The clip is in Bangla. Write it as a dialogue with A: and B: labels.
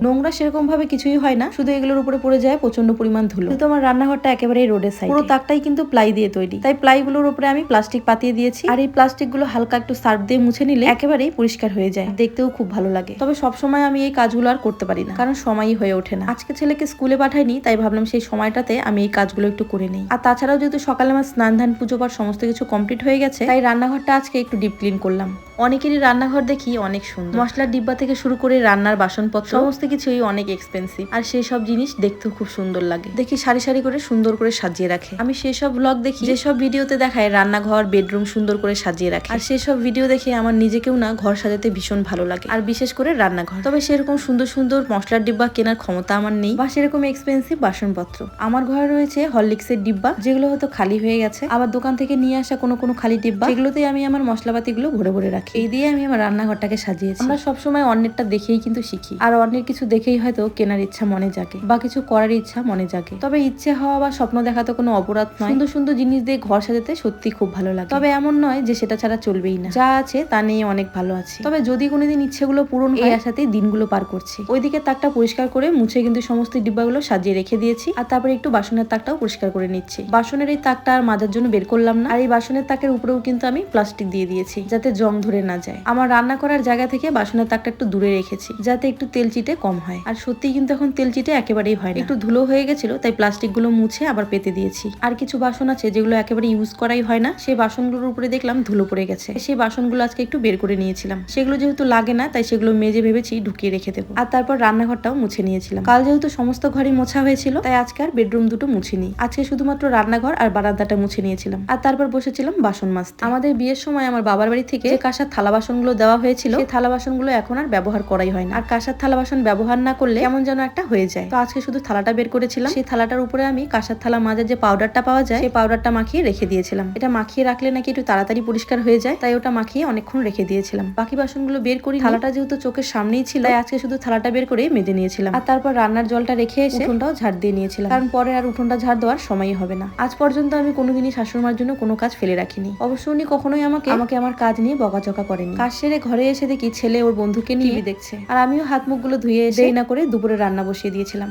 A: নোংরা সেরকম ভাবে কিছুই হয় না, শুধু এগুলোর উপরে পড়ে যায় প্রচন্ড পরিমাণ ধুলো। কিন্তু আমার রান্নাঘরটা একেবারে রোডের সাইড, পুরো তাকটাই কিন্তু প্লাই দিয়ে তৈরি, তাই প্লাই গুলোর উপরে আমি প্লাস্টিক পাতিয়ে দিয়েছি। আর এই প্লাস্টিক গুলো হালকা একটু সার্ফ দিয়ে মুছে নিলে একেবারেই পরিষ্কার হয়ে যায়, দেখতেও খুব ভালো লাগে। তবে সবসময় আমি এই কাজগুলো আর করতে পারি না, কারণ সময়ই হয়ে ওঠে না। আজকে ছেলেকে স্কুলে পাঠাইনি, তাই ভাবলাম সেই সময়টাতে আমি এই কাজগুলো একটু করে নিই। আর তাছাড়াও যেহেতু সকালে আমার স্নান ধান পুজো পাঠ সমস্ত কিছু কমপ্লিট হয়ে গেছে, তাই রান্নাঘরটা আজকে একটু ডিপ ক্লিন করলাম। অনেকেরই রান্নাঘর দেখি অনেক সুন্দর, মশলার ডিব্বা থেকে শুরু করে রান্নার বাসনপত্র সমস্ত কিছুই অনেক এক্সপেন্সিভ, আর সেই সব জিনিস দেখতেও খুব সুন্দর লাগে। দেখি সারি সারি করে সুন্দর করে সাজিয়ে রাখে। আমি সেই সব ব্লগ দেখি যেসব ভিডিওতে দেখায় রান্নাঘর বেডরুম সুন্দর করে সাজিয়ে রাখে, আর সেই সব ভিডিও দেখে আমার নিজেকেও না ঘর সাজাতে ভীষণ ভালো লাগে, আর বিশেষ করে রান্নাঘর। তবে সেরকম সুন্দর সুন্দর মশলার ডিব্বা কেনার ক্ষমতা আমার নেই, বা সেরকম এক্সপেন্সিভ বাসনপত্র। আমার ঘরে রয়েছে হরলিক্সের ডিব্বা, যেগুলো হয়তো খালি হয়ে গেছে, আবার দোকান থেকে নিয়ে আসা কোনো কোনো খালি ডিব্বা, সেগুলোতেই আমি আমার মশলাপাতি গুলো ভরে ভরে রাখি। এই দিয়ে আমি আমার রান্নাঘরটাকে সাজিয়েছি। আমরা সবসময় অন্যেরটা দেখেই কিন্তু শিখি, আর অন্যের কিছু দেখেই হয়তো কেনার ইচ্ছা মনে জাগে, বা কিছু করার ইচ্ছা মনে জাগে। তবে ইচ্ছে হওয়া বা স্বপ্ন দেখা তো কোনো অপরাধ নয়। সুন্দর সুন্দর জিনিস দিয়ে ঘর সাজাতে সত্যি খুব ভালো লাগে। তবে এমন নয় যে সেটা ছাড়া চলবেই না, যা আছে তা নিয়ে অনেক ভালো আছি। তবে যদি কোনোদিন ইচ্ছেগুলো পূরণ হয়, এই আশাতেই দিনগুলো পার করছি। ওইদিকে তাকটা পরিষ্কার করে মুছে কিন্তু সমস্ত ডিব্বাগুলো সাজিয়ে রেখে দিয়েছি, আর তারপরে একটু বাসনের তাকটাও পরিষ্কার করে নিচ্ছি। বাসনের এই তাকটা আর মাজার জন্য বের করলাম না, আর এই বাসনের তাকের উপরেও কিন্তু আমি প্লাস্টিক দিয়ে দিয়েছি, যাতে জং ধরে না যায়। আমার রান্না করার জায়গা থেকে বাসনের তাকটা একটু দূরে রেখেছি, যাতে একটু তেল চিটে কম হয়। আর সত্যি কিন্তু এখন তেল চিটে একেবারেই হয় না, একটু ধুলো হয়ে গেছিল, তাই প্লাস্টিক গুলো মুছে আবার পেতে দিয়েছি। আর কিছু বাসন আছে যেগুলো একেবারে ইউজ করাই হয় না, সেই বাসনগুলোর উপরে দেখলাম ধুলো পড়ে গেছে, সেই বাসনগুলো আজকে একটু বের করে নিয়েছিলাম। সেগুলো যেহেতু লাগে না, তাই সেগুলো মেজে ভেবেছি ঢুকিয়ে রেখে দেবো। আর তারপর রান্নাঘরটাও মুছে নিয়েছিলাম। কাল যেহেতু সমস্ত ঘরই মোছা হয়েছিল, তাই আজকে আর বেডরুম দুটো মুছিনি, আজকে শুধুমাত্র রান্নাঘর আর বারান্দাটা মুছে নিয়েছিলাম। আর তারপর বসেছিলাম বাসন মাজতে। আমাদের বিয়ের সময় আমার বাবার বাড়ি থেকে যে কাঁসার থালা বাসনগুলো দেওয়া হয়েছিল, সেই থালা বাসনগুলো এখন আর ব্যবহার করাই হয় না। আর কাঁসার থালা বাসন ব্যবহার না করলে কেমন যেন একটা হয়ে যায়। তো আজকে শুধু থালাটা বের করেছিলাম, সেই থালাটার উপরে আমি কাঁসার থালা মাজার যে পাউডারটা পাওয়া যায়, সেই পাউডারটা মাখিয়ে রেখে দিয়েছিলাম। এটা মাখিয়ে রাখলে নাকি একটু তাড়াতাড়ি পরিষ্কার হয়ে যায়, তাই ওটা মাখিয়ে অনেকক্ষণ রেখে দিয়েছিলাম। বাকি বাসনগুলো বের করি, থালাটা যেহেতু চোখের সামনেই ছিল, তাই আজকে শুধু থালাটা বের করে মেজে নিয়েছিলাম। আর তারপর রান্নার জলটা রেখে এসে উঠোনটাও ঝাড় দিয়ে নিয়েছিলাম, কারণ পরে আর উঠোনটা ঝাড় দেওয়ার সময়ই হবে না। আজ পর্যন্ত আমি কোনোদিনই শাশুড়িমার জন্য কোনো কাজ ফেলে রাখিনি। অবশ্য উনি কখনোই আমাকে আমার কাজ নিয়ে বকাঝকা করেনি। কাজ সেরে ঘরে এসে দেখি ছেলে ওর বন্ধুকে নিয়ে টিভি দেখছে, আর আমিও হাত মুখগুলো ধুয়ে এসে দেরি না করে দুপুরে রান্না বসিয়ে দিয়েছিলাম।